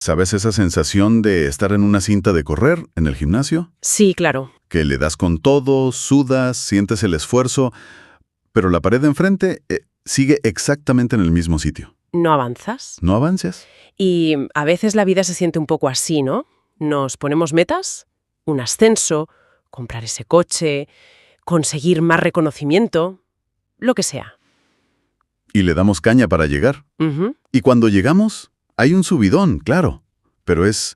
¿Sabes esa sensación de estar en una cinta de correr en el gimnasio? Sí, claro. Que le das con todo, sudas, sientes el esfuerzo, pero la pared de enfrente sigue exactamente en el mismo sitio. ¿No avanzas? ¿No avances? Y a veces la vida se siente un poco así, ¿no? Nos ponemos metas, un ascenso, comprar ese coche, conseguir más reconocimiento, lo que sea. Y le damos caña para llegar. Ujú. Y cuando llegamos, hay un subidón, claro, pero es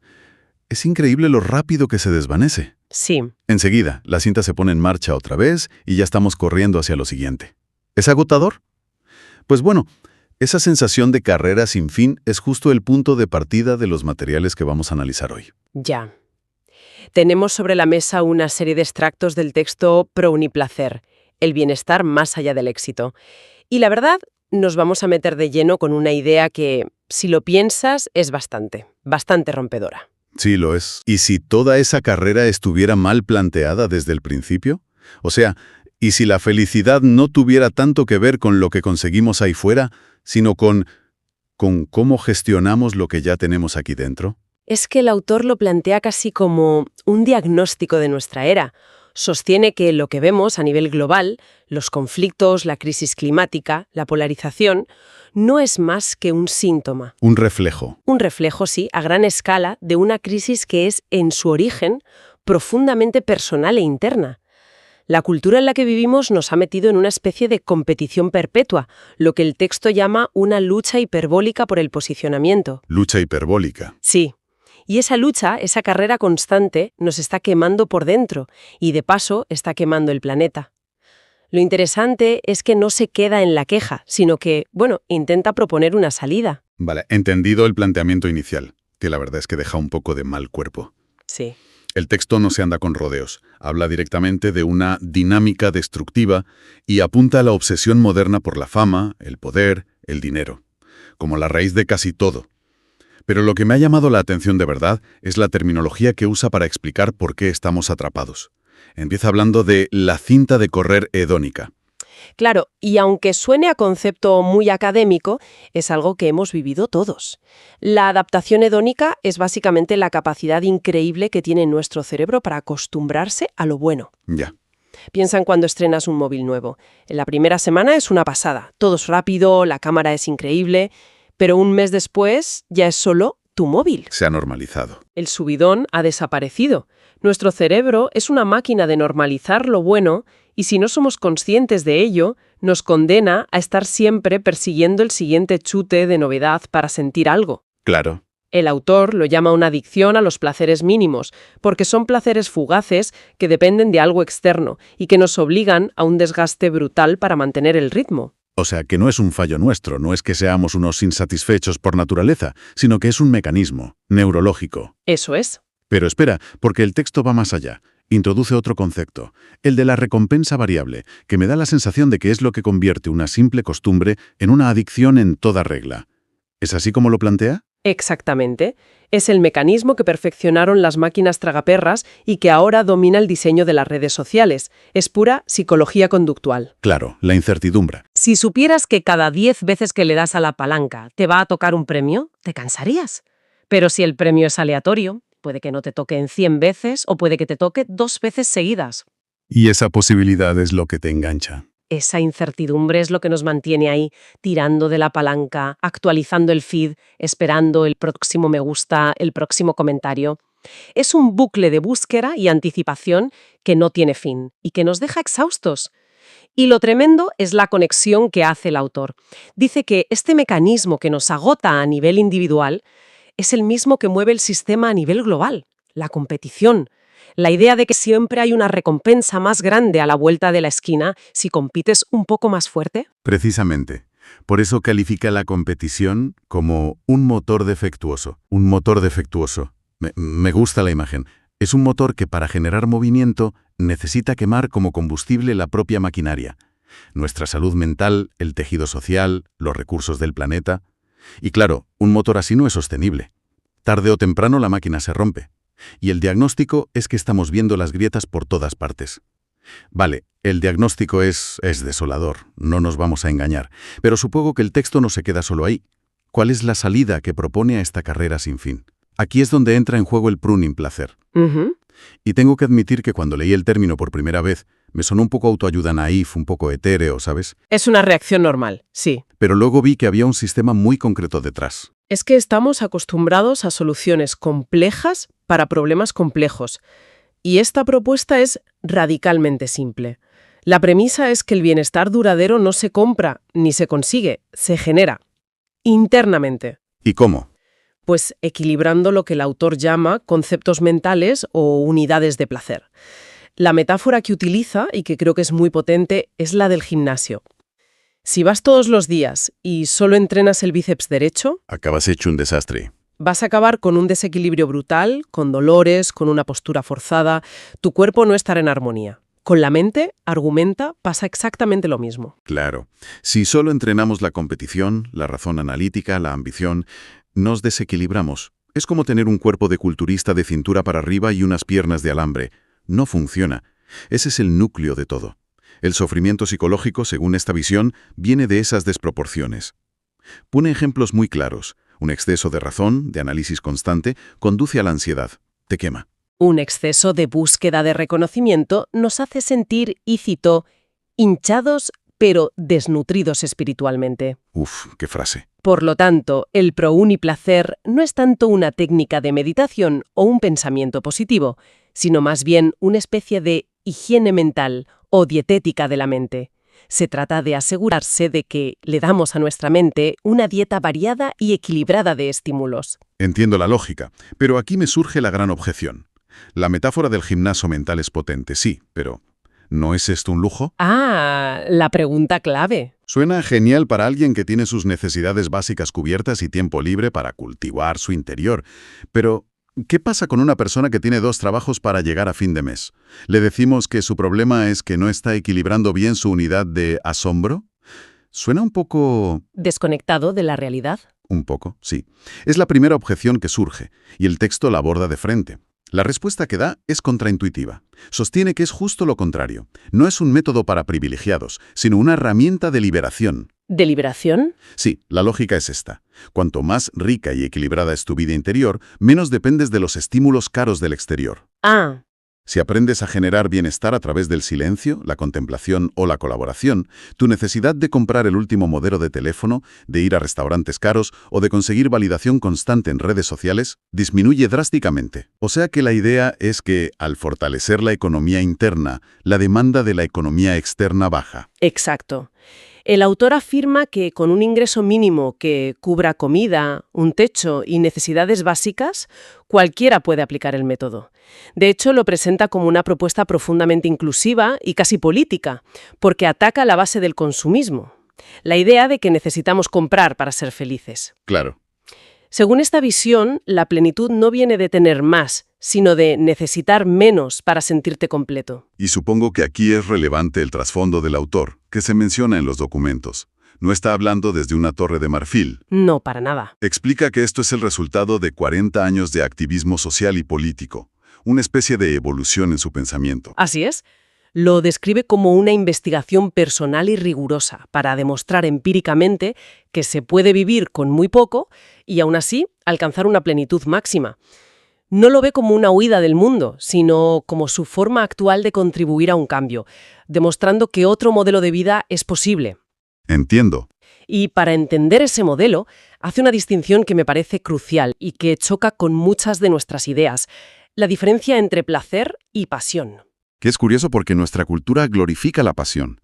increíble lo rápido que se desvanece. Sí, Enseguida, la cinta se pone en marcha otra vez y ya estamos corriendo hacia lo siguiente. ¿Es agotador? Pues bueno, esa sensación de carrera sin fin es justo el punto de partida de los materiales que vamos a analizar hoy. ya. Tenemos sobre la mesa una serie de extractos del texto Pro Uniplacer, el bienestar más allá del éxito. Y la verdad, nos vamos a meter de lleno con una idea que, si lo piensas, es bastante rompedora. Sí, lo es. ¿Y si toda esa carrera estuviera mal planteada desde el principio? O sea, ¿y si la felicidad no tuviera tanto que ver con lo que conseguimos ahí fuera, sino con cómo gestionamos lo que ya tenemos aquí dentro? Es que el autor lo plantea casi como un diagnóstico de nuestra era. Sostiene que lo que vemos a nivel global, los conflictos, la crisis climática, la polarización, no es más que un síntoma. Un reflejo. Un reflejo, sí, a gran escala, de una crisis que es, en su origen, profundamente personal e interna. La cultura en la que vivimos nos ha metido en una especie de competición perpetua, lo que el texto llama una lucha hiperbólica por el posicionamiento. Lucha hiperbólica. Sí. Y esa lucha, esa carrera constante, nos está quemando por dentro y, de paso, está quemando el planeta. Lo interesante es que no se queda en la queja, sino que, intenta proponer una salida. Vale, entendido el planteamiento inicial, que la verdad es que deja un poco de mal cuerpo. Sí. El texto no se anda con rodeos, habla directamente de una dinámica destructiva y apunta a la obsesión moderna por la fama, el poder, el dinero, como la raíz de casi todo. Pero lo que me ha llamado la atención de verdad es la terminología que usa para explicar por qué estamos atrapados. Empieza hablando de la cinta de correr hedónica. Claro, y aunque suene a concepto muy académico, es algo que hemos vivido todos. La adaptación hedónica es básicamente la capacidad increíble que tiene nuestro cerebro para acostumbrarse a lo bueno. Ya. Piensa en cuando estrenas un móvil nuevo. En la primera semana es una pasada, todo es rápido, la cámara es increíble, pero un mes después ya es solo tu móvil. Se ha normalizado. El subidón ha desaparecido. Nuestro cerebro es una máquina de normalizar lo bueno y si no somos conscientes de ello, nos condena a estar siempre persiguiendo el siguiente chute de novedad para sentir algo. Claro. El autor lo llama una adicción a los placeres mínimos, porque son placeres fugaces que dependen de algo externo y que nos obligan a un desgaste brutal para mantener el ritmo. O sea, que no es un fallo nuestro, no es que seamos unos insatisfechos por naturaleza, sino que es un mecanismo neurológico. Eso es. Pero espera, porque el texto va más allá. Introduce otro concepto, el de la recompensa variable, que me da la sensación de que es lo que convierte una simple costumbre en una adicción en toda regla. ¿Es así como lo plantea? Exactamente. Es el mecanismo que perfeccionaron las máquinas tragaperras y que ahora domina el diseño de las redes sociales. Es pura psicología conductual. Claro, la incertidumbre. Si supieras que cada 10 veces que le das a la palanca te va a tocar un premio, te cansarías. Pero si el premio es aleatorio, puede que no te toque en 100 veces o puede que te toque 2 veces seguidas. Y esa posibilidad es lo que te engancha. Esa incertidumbre es lo que nos mantiene ahí, tirando de la palanca, actualizando el feed, esperando el próximo me gusta, el próximo comentario. Es un bucle de búsqueda y anticipación que no tiene fin y que nos deja exhaustos. Y lo tremendo es la conexión que hace el autor. Dice que este mecanismo que nos agota a nivel individual es el mismo que mueve el sistema a nivel global, la competición. La idea de que siempre hay una recompensa más grande a la vuelta de la esquina si compites un poco más fuerte. Precisamente. Por eso califica la competición como un motor defectuoso. Un motor defectuoso. Me gusta la imagen. Es un motor que para generar movimiento necesita quemar como combustible la propia maquinaria. Nuestra salud mental, el tejido social, los recursos del planeta. Y claro, un motor así no es sostenible. Tarde o temprano la máquina se rompe. Y el diagnóstico es que estamos viendo las grietas por todas partes. Vale, el diagnóstico es desolador, no nos vamos a engañar, pero supongo que el texto no se queda solo ahí. ¿Cuál es la salida que propone a esta carrera sin fin? Aquí es donde entra en juego el pruning placer. Ujú. Y tengo que admitir que cuando leí el término por primera vez, me sonó un poco autoayuda naif, un poco etéreo, ¿sabes? Es una reacción normal, sí. Pero luego vi que había un sistema muy concreto detrás. Es que estamos acostumbrados a soluciones complejas para problemas complejos. Y esta propuesta es radicalmente simple. La premisa es que el bienestar duradero no se compra ni se consigue, se genera internamente. ¿Y cómo? Pues equilibrando lo que el autor llama conceptos mentales o unidades de placer. La metáfora que utiliza, y que creo que es muy potente, es la del gimnasio. Si vas todos los días y solo entrenas el bíceps derecho, Acabas hecho un desastre. vas a acabar con un desequilibrio brutal, con dolores, con una postura forzada. Tu cuerpo no estará en armonía. Con la mente, argumenta, pasa exactamente lo mismo. Claro. Si solo entrenamos la competición, la razón analítica, la ambición, nos desequilibramos. Es como tener un cuerpo de culturista de cintura para arriba y unas piernas de alambre. No funciona. Ese es el núcleo de todo. El sufrimiento psicológico, según esta visión, viene de esas desproporciones. Pone ejemplos muy claros. Un exceso de razón, de análisis constante, conduce a la ansiedad. Te quema. Un exceso de búsqueda de reconocimiento nos hace sentir, y cito, hinchados pero desnutridos espiritualmente. Uf, qué frase. Por lo tanto, el pro-uniplacer no es tanto una técnica de meditación o un pensamiento positivo, sino más bien una especie de higiene mental o dietética de la mente. Se trata de asegurarse de que le damos a nuestra mente una dieta variada y equilibrada de estímulos. Entiendo la lógica, pero aquí me surge la gran objeción. La metáfora del gimnasio mental es potente, sí, pero ¿no es esto un lujo? Ah, la pregunta clave. Suena genial para alguien que tiene sus necesidades básicas cubiertas y tiempo libre para cultivar su interior. Pero, ¿qué pasa con una persona que tiene 2 trabajos para llegar a fin de mes? ¿Le decimos que su problema es que no está equilibrando bien su unidad de asombro? Suena un poco... ¿Desconectado de la realidad? Un poco, sí. Es la primera objeción que surge, y el texto la aborda de frente. La respuesta que da es contraintuitiva. Sostiene que es justo lo contrario. No es un método para privilegiados, sino una herramienta de liberación. ¿De liberación? Sí, la lógica es esta. Cuanto más rica y equilibrada es tu vida interior, menos dependes de los estímulos caros del exterior. Ah, Si aprendes a generar bienestar a través del silencio, la contemplación o la colaboración, tu necesidad de comprar el último modelo de teléfono, de ir a restaurantes caros o de conseguir validación constante en redes sociales disminuye drásticamente. O sea que la idea es que, al fortalecer la economía interna, la demanda de la economía externa baja. exacto. El autor afirma que con un ingreso mínimo que cubra comida, un techo y necesidades básicas, cualquiera puede aplicar el método. De hecho, lo presenta como una propuesta profundamente inclusiva y casi política, porque ataca la base del consumismo, la idea de que necesitamos comprar para ser felices. Claro. Según esta visión, la plenitud no viene de tener más, sino de necesitar menos para sentirte completo. Y supongo que aquí es relevante el trasfondo del autor, que se menciona en los documentos. No está hablando desde una torre de marfil. No, para nada. Explica que esto es el resultado de 40 años de activismo social y político, una especie de evolución en su pensamiento. Así es. Lo describe como una investigación personal y rigurosa para demostrar empíricamente que se puede vivir con muy poco y aún así alcanzar una plenitud máxima. No lo ve como una huida del mundo, sino como su forma actual de contribuir a un cambio, demostrando que otro modelo de vida es posible. Entiendo. Y para entender ese modelo, hace una distinción que me parece crucial y que choca con muchas de nuestras ideas, la diferencia entre placer y pasión. Que es curioso porque nuestra cultura glorifica la pasión.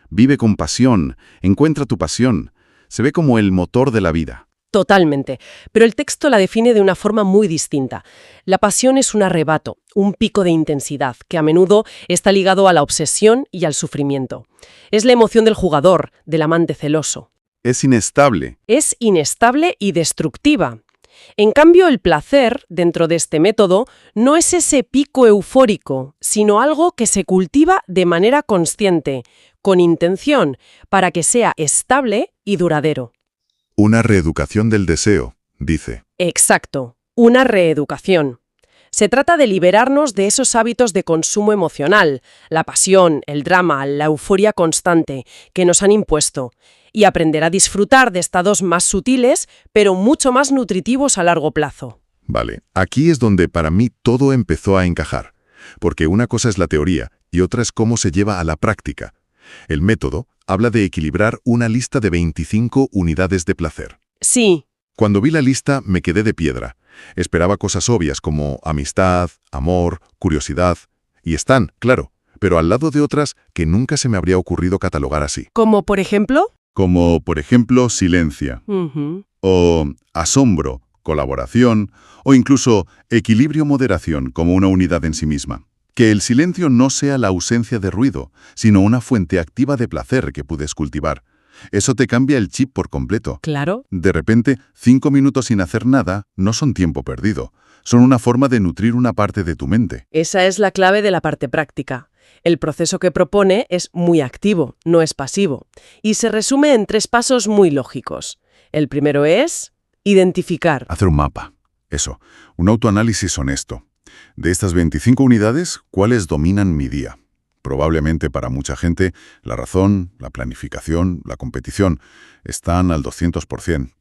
Vive con pasión, encuentra tu pasión. Se ve como el motor de la vida. Totalmente, pero el texto la define de una forma muy distinta. La pasión es un arrebato, un pico de intensidad, que a menudo está ligado a la obsesión y al sufrimiento. Es la emoción del jugador, del amante celoso. Es inestable. Es inestable y destructiva. En cambio, el placer, dentro de este método, no es ese pico eufórico, sino algo que se cultiva de manera consciente, con intención, para que sea estable y duradero. Una reeducación del deseo, dice. Exacto, una reeducación. Se trata de liberarnos de esos hábitos de consumo emocional, la pasión, el drama, la euforia constante que nos han impuesto, y aprender a disfrutar de estados más sutiles, pero mucho más nutritivos a largo plazo. Vale, aquí es donde para mí todo empezó a encajar, porque una cosa es la teoría y otra es cómo se lleva a la práctica. El método habla de equilibrar una lista de 25 unidades de placer. Sí, Cuando vi la lista me quedé de piedra. Esperaba cosas obvias como amistad, amor, curiosidad, y están, claro, pero al lado de otras que nunca se me habría ocurrido catalogar así. como por ejemplo. Como, por ejemplo, silencio, Ujú. o asombro, colaboración, o incluso equilibrio-moderación como una unidad en sí misma. Que el silencio no sea la ausencia de ruido, sino una fuente activa de placer que puedes cultivar. Eso te cambia el chip por completo. Claro. De repente, 5 minutos sin hacer nada no son tiempo perdido. Son una forma de nutrir una parte de tu mente. Esa es la clave de la parte práctica. El proceso que propone es muy activo, no es pasivo, y se resume en 3 pasos muy lógicos. El primero es identificar. Hacer un mapa. Eso, un autoanálisis honesto. De estas 25 unidades, ¿cuáles dominan mi día? Probablemente para mucha gente, la razón, la planificación, la competición están al 200%.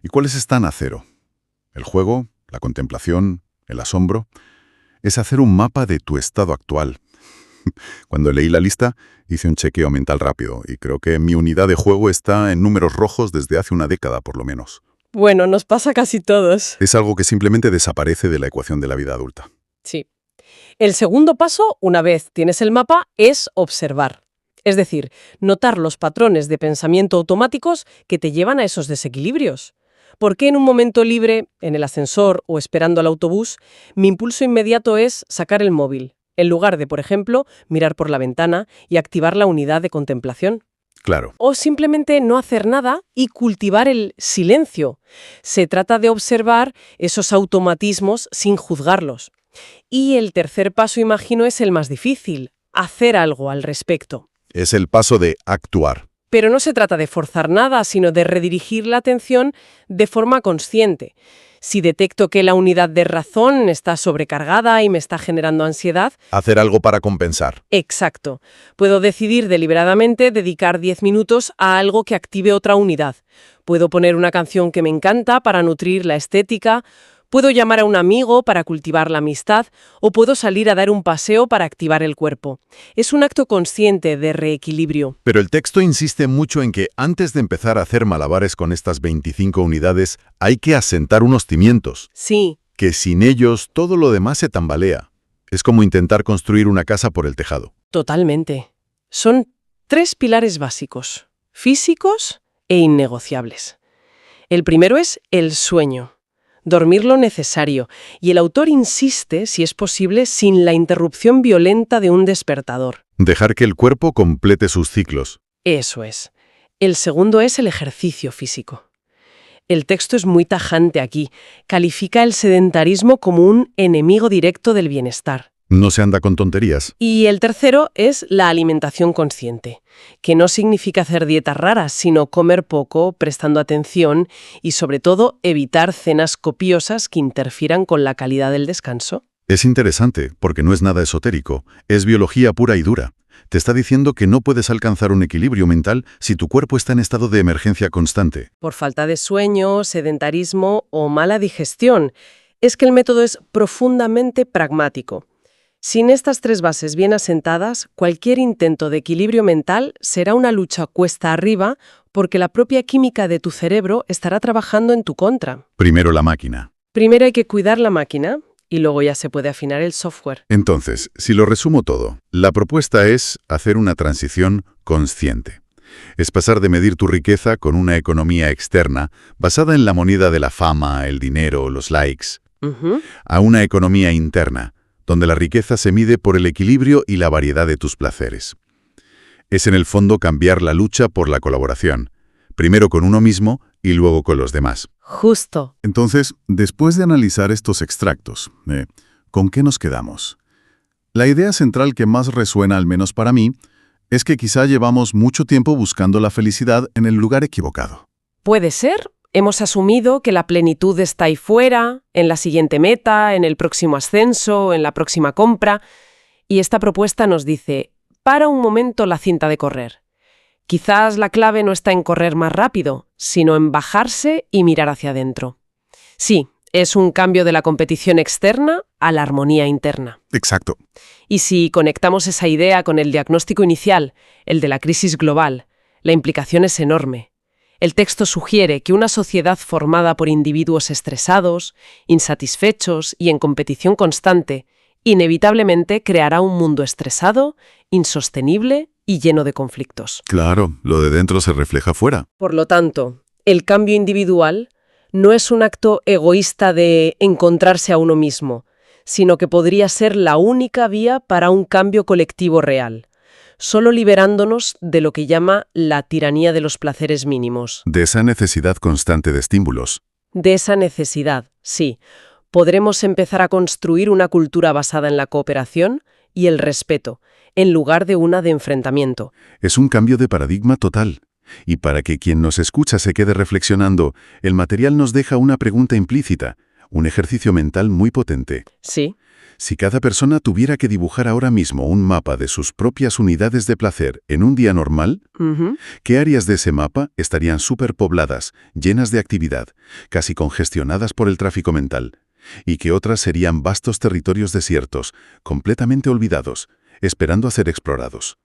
¿Y cuáles están a cero? El juego, la contemplación, el asombro. Es hacer un mapa de tu estado actual. Cuando leí la lista, hice un chequeo mental rápido y creo que mi unidad de juego está en números rojos desde hace una década por lo menos. Bueno, nos pasa a casi todos. Es algo que simplemente desaparece de la ecuación de la vida adulta. Sí. El segundo paso, una vez tienes el mapa, es observar. Es decir, notar los patrones de pensamiento automáticos que te llevan a esos desequilibrios. ¿Por qué en un momento libre, en el ascensor o esperando al autobús, mi impulso inmediato es sacar el móvil, en lugar de, por ejemplo, mirar por la ventana y activar la unidad de contemplación? Claro. O simplemente no hacer nada y cultivar el silencio. Se trata de observar esos automatismos sin juzgarlos. Y el tercer paso, imagino, es el más difícil, hacer algo al respecto. Es el paso de actuar. Pero no se trata de forzar nada, sino de redirigir la atención de forma consciente. Si detecto que la unidad de razón está sobrecargada y me está generando ansiedad, Hacer algo para compensar. exacto, puedo decidir deliberadamente dedicar 10 minutos a algo que active otra unidad. Puedo poner una canción que me encanta para nutrir la estética, puedo llamar a un amigo para cultivar la amistad o puedo salir a dar un paseo para activar el cuerpo. Es un acto consciente de reequilibrio. Pero el texto insiste mucho en que antes de empezar a hacer malabares con estas 25 unidades, hay que asentar unos cimientos, Sí, que sin ellos todo lo demás se tambalea. Es como intentar construir una casa por el tejado. totalmente. Son 3 pilares básicos, físicos e innegociables. El primero es el sueño. Dormir lo necesario, y el autor insiste, si es posible, sin la interrupción violenta de un despertador. Dejar que el cuerpo complete sus ciclos. Eso es. El segundo es el ejercicio físico. El texto es muy tajante aquí. Califica el sedentarismo como un enemigo directo del bienestar. No se anda con tonterías. Y el tercero es la alimentación consciente, que no significa hacer dietas raras, sino comer poco, prestando atención y, sobre todo, evitar cenas copiosas que interfieran con la calidad del descanso. Es interesante, porque no es nada esotérico. Es biología pura y dura. Te está diciendo que no puedes alcanzar un equilibrio mental si tu cuerpo está en estado de emergencia constante. Por falta de sueño, sedentarismo o mala digestión. Es que el método es profundamente pragmático. Sin estas 3 bases bien asentadas, cualquier intento de equilibrio mental será una lucha cuesta arriba porque la propia química de tu cerebro estará trabajando en tu contra. Primero la máquina. Primero hay que cuidar la máquina y luego ya se puede afinar el software. Entonces, si lo resumo todo, la propuesta es hacer una transición consciente. Es pasar de medir tu riqueza con una economía externa basada en la moneda de la fama, el dinero, los likes, Ujú. a una economía interna, donde la riqueza se mide por el equilibrio y la variedad de tus placeres. Es en el fondo cambiar la lucha por la colaboración, primero con uno mismo y luego con los demás. Justo. Entonces, después de analizar estos extractos, ¿con qué nos quedamos? La idea central que más resuena, al menos para mí, es que quizá llevamos mucho tiempo buscando la felicidad en el lugar equivocado. Puede ser. Hemos asumido que la plenitud está ahí fuera, en la siguiente meta, en el próximo ascenso, en la próxima compra. Y esta propuesta nos dice, para un momento la cinta de correr. Quizás la clave no está en correr más rápido, sino en bajarse y mirar hacia adentro. Sí, Es un cambio de la competición externa a la armonía interna. Exacto. Y si conectamos esa idea con el diagnóstico inicial, el de la crisis global, la implicación es enorme. El texto sugiere que una sociedad formada por individuos estresados, insatisfechos y en competición constante, inevitablemente creará un mundo estresado, insostenible y lleno de conflictos. Claro, lo de dentro se refleja fuera. Por lo tanto, el cambio individual no es un acto egoísta de encontrarse a uno mismo, sino que podría ser la única vía para un cambio colectivo real, solo liberándonos de lo que llama la tiranía de los placeres mínimos. De esa necesidad constante de estímulos. De esa necesidad, sí, podremos empezar a construir una cultura basada en la cooperación y el respeto, en lugar de una de enfrentamiento. Es un cambio de paradigma total. Y para que quien nos escucha se quede reflexionando, el material nos deja una pregunta implícita, un ejercicio mental muy potente. Sí. Si cada persona tuviera que dibujar ahora mismo un mapa de sus propias unidades de placer en un día normal, ¿qué áreas de ese mapa estarían superpobladas, llenas de actividad, casi congestionadas por el tráfico mental? ¿Y qué otras serían vastos territorios desiertos, completamente olvidados, esperando a ser explorados?